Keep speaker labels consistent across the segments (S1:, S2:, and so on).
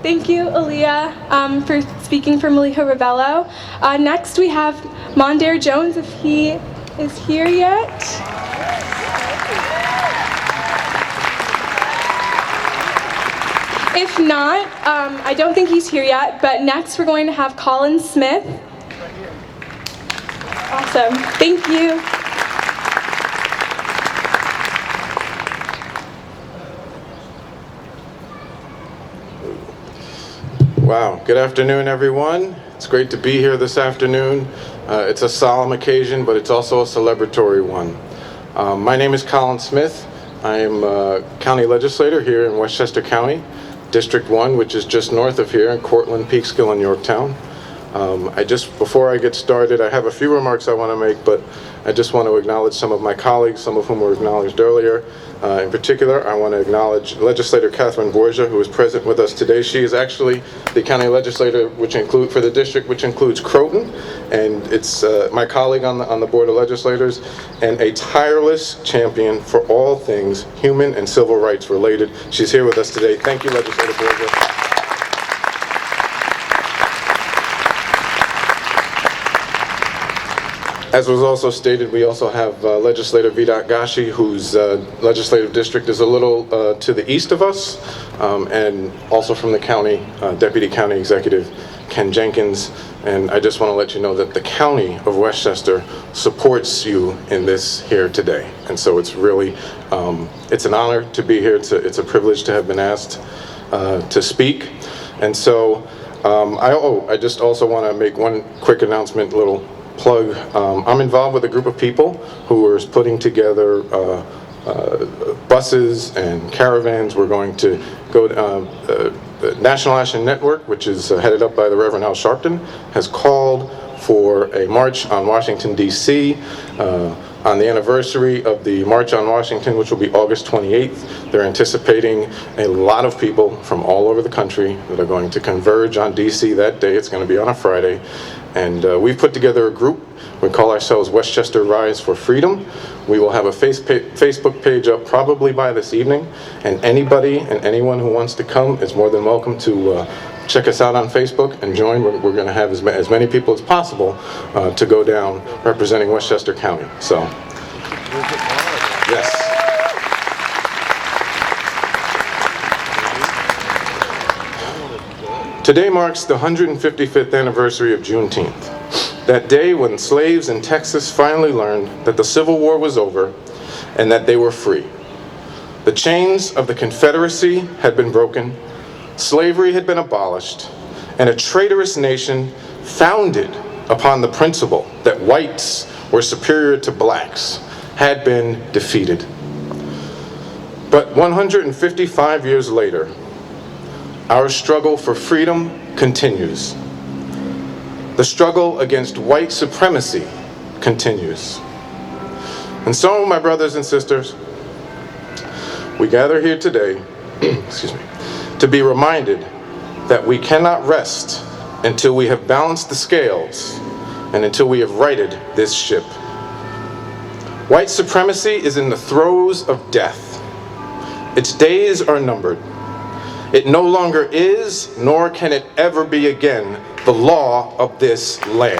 S1: Thank you, Aaliyah, for speaking for Malika Ravello. Next, we have Mondaire Jones, if he is here yet. If not, I don't think he's here yet, but next we're going to have Colin Smith. Awesome. Thank you.
S2: Wow, good afternoon, everyone. It's great to be here this afternoon. It's a solemn occasion, but it's also a celebratory one. My name is Colin Smith. I am a county legislator here in Westchester County, District 1, which is just north of here in Cortland, Peekskill, and Yorktown. Before I get started, I have a few remarks I want to make, but I just want to acknowledge some of my colleagues, some of whom were acknowledged earlier. In particular, I want to acknowledge Legislator Catherine Borgia, who is present with us today. She is actually the county legislator for the district, which includes Croton, and it's my colleague on the Board of Legislators, and a tireless champion for all things human and civil rights related. She's here with us today. Thank you, Legislator Borgia. As was also stated, we also have Legislator Vidat Gashi, whose legislative district is a little to the east of us, and also from the county, Deputy County Executive Ken Jenkins. And I just want to let you know that the County of Westchester supports you in this here today. And so it's really, it's an honor to be here. It's a privilege to have been asked to speak. And so I just also want to make one quick announcement, little plug. I'm involved with a group of people who are putting together buses and caravans. We're going to go the National Action Network, which is headed up by the Reverend Al Sharpton, has called for a march on Washington, D.C. On the anniversary of the March on Washington, which will be August 28th. They're anticipating a lot of people from all over the country that are going to converge on D.C. that day. It's going to be on a Friday. And we've put together a group. We call ourselves Westchester Rise for Freedom. We will have a Facebook page up probably by this evening. And anybody and anyone who wants to come is more than welcome to check us out on Facebook and join. We're going to have as many people as possible to go down representing Westchester County. So, yes. Today marks the 155th anniversary of Juneteenth, that day when slaves in Texas finally learned that the Civil War was over and that they were free. The chains of the Confederacy had been broken, slavery had been abolished, and a traitorous nation founded upon the principle that whites were superior to blacks had been defeated. But 155 years later, our struggle for freedom continues. The struggle against white supremacy continues. And so, my brothers and sisters, we gather here today, to be reminded that we cannot rest until we have balanced the scales and until we have righted this ship. White supremacy is in the throes of death. Its days are numbered. It no longer is, nor can it ever be again, the law of this land.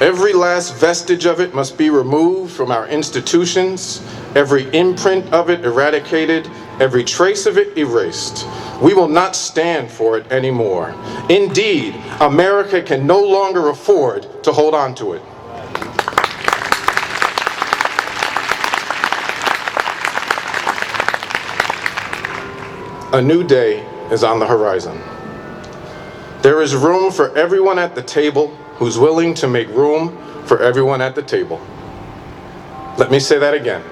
S2: Every last vestige of it must be removed from our institutions, every imprint of it eradicated, every trace of it erased. We will not stand for it anymore. Indeed, America can no longer afford to hold on to it. A new day is on the horizon. There is room for everyone at the table who's willing to make room for everyone at the table. Let me say that again.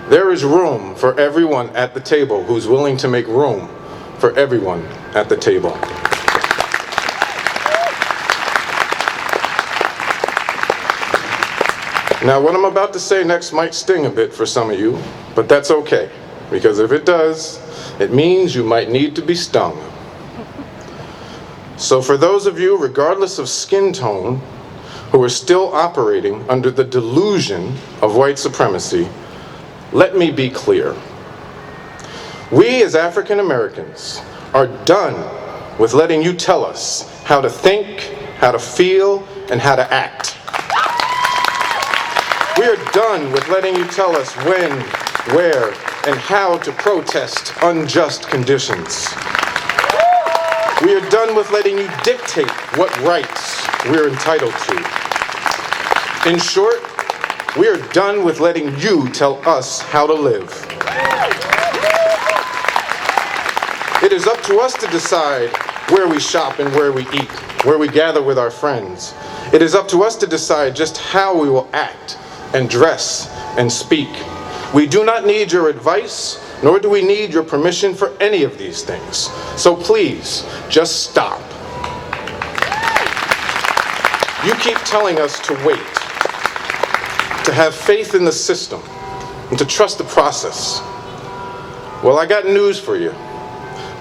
S2: There is room for everyone at the table who's willing to make room for everyone at the table. Now, what I'm about to say next might sting a bit for some of you, but that's okay, because if it does, it means you might need to be stung. So for those of you, regardless of skin tone, who are still operating under the delusion of white supremacy, let me be clear. We as African Americans are done with letting you tell us how to think, how to feel, and how to act. We are done with letting you tell us when, where, and how to protest unjust conditions. We are done with letting you dictate what rights we're entitled to. In short, we are done with letting you tell us how to live. It is up to us to decide where we shop and where we eat, where we gather with our friends. It is up to us to decide just how we will act and dress and speak. We do not need your advice, nor do we need your permission for any of these things. So please, just stop. You keep telling us to wait, to have faith in the system, and to trust the process. Well, I got news for you.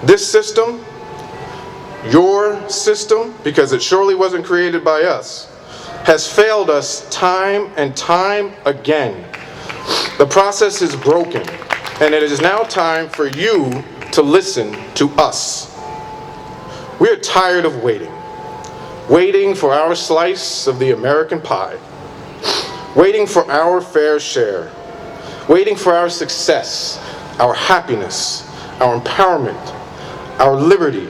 S2: This system, your system, because it surely wasn't created by us, has failed us time and time again. The process is broken, and it is now time for you to listen to us. We are tired of waiting for our slice of the American pie, waiting for our fair share, waiting for our success, our happiness, our empowerment, our liberty.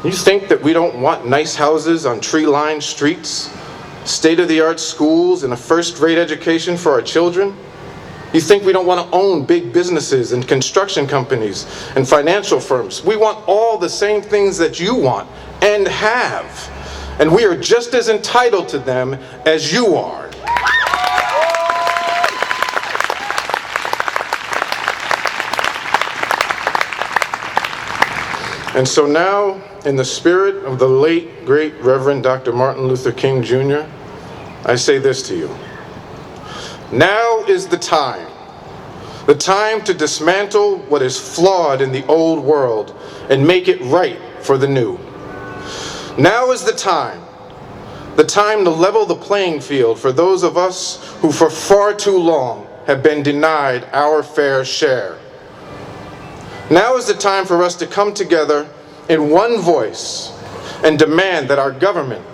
S2: You think that we don't want nice houses on tree-lined streets, state-of-the-art schools, and a first-rate education for our children? You think we don't want to own big businesses and construction companies and financial firms? We want all the same things that you want and have. And we are just as entitled to them as you are. And so now, in the spirit of the late, great Reverend Dr. Martin Luther King Jr., I say this to you. Now is the time to dismantle what is flawed in the old world and make it right for the new. Now is the time to level the playing field for those of us who for far too long have been denied our fair share. Now is the time for us to come together in one voice and demand that our government,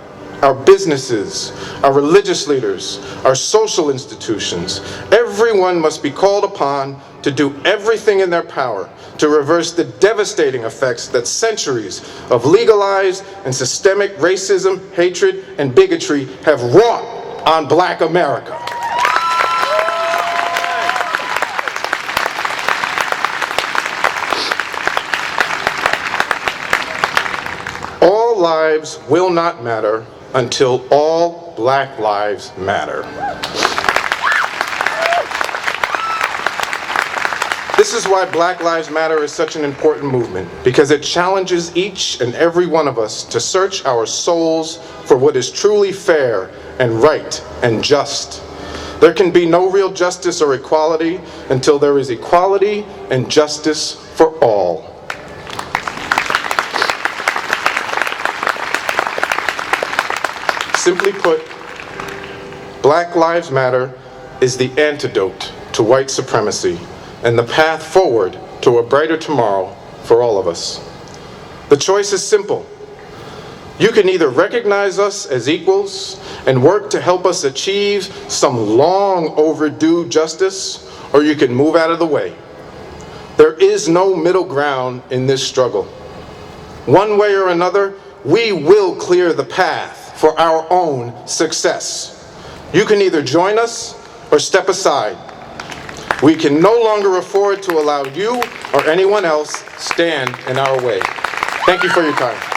S2: our businesses, our religious leaders, our social institutions, everyone must be called upon to do everything in their power to reverse the devastating effects that centuries of legalized and systemic racism, hatred, and bigotry have wrought on Black America. All lives will not matter until all Black lives matter. This is why Black Lives Matter is such an important movement, because it challenges each and every one of us to search our souls for what is truly fair and right and just. There can be no real justice or equality until there is equality and justice for all. Simply put, Black Lives Matter is the antidote to white supremacy and the path forward to a brighter tomorrow for all of us. The choice is simple. You can either recognize us as equals and work to help us achieve some long overdue justice, or you can move out of the way. There is no middle ground in this struggle. One way or another, we will clear the path for our own success. You can either join us or step aside. We can no longer afford to allow you or anyone else stand in our way. Thank you for your time.